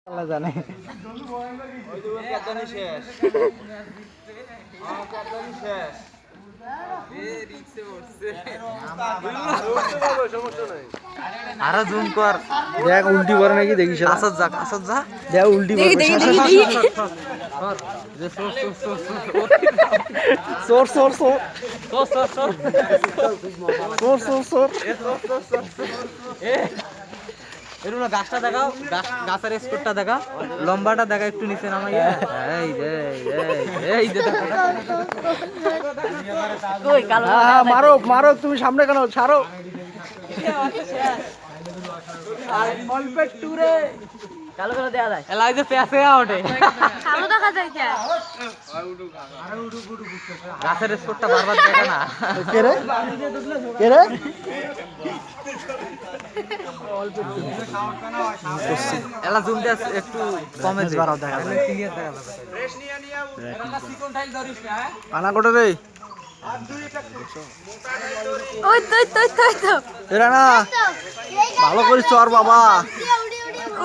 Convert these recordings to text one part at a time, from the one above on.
আল্লাহ জানে। আরো জুম কর, দেখ উল্টি করে নাকি দেখিস। আসত যা দেখ উল্টি করে। সোর সোর সোর সোর সোর সোর। এরকম না, গাছটা দেখাও, গাছের স্কোরটা দেখা, লম্বাটা দেখা একটু নিচে নামাইয়া। এই যে হ্যাঁ মারো মারো, তুমি সামনে কেন ছাড়ো। গাছের স্কোরটা বারবার দেখা না। কে রে কে রে? এলা জুম দিয়ে একটু কমে বাড়াও দেখা যায়। ক্লিয়ার দেখা যাবে। পানা কোটে রে ওই তো এরা না ভালো করিস চর বাবা।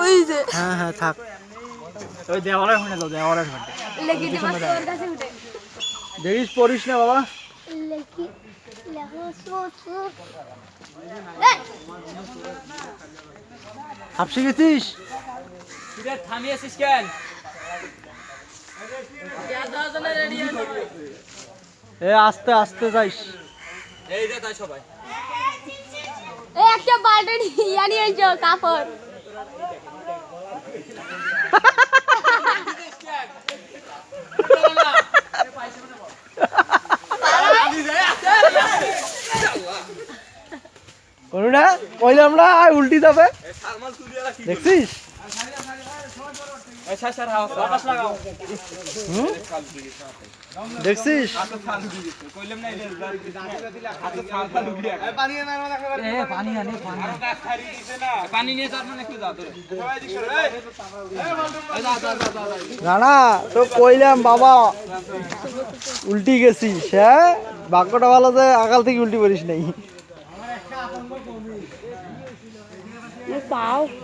ওই যে হ্যাঁ হ্যাঁ থাক, ওই দেওয়ালের ফোনে দাও, দেওয়ালের ফোনে লেগিতে মাস্টার কাছে উঠে দেখিস পড়িস না বাবা। লেকি লেখো সো হাফসি গেছিস? থামিয়েছিস কেন? এ আস্তে আস্তে যাইস। এই যে তাই সবাই এই একটা বালতি ইয়া নিয়ে এসো কাপড়। কোনটা কইলাম না উল্টি যাবে, দেখছিস? দেখছিস? না তো কইলাম বাবা উল্টি গেছিস। হ্যাঁ বাক্যটা ভালো যে আকাল থেকে উল্টি করিস নাই। পাও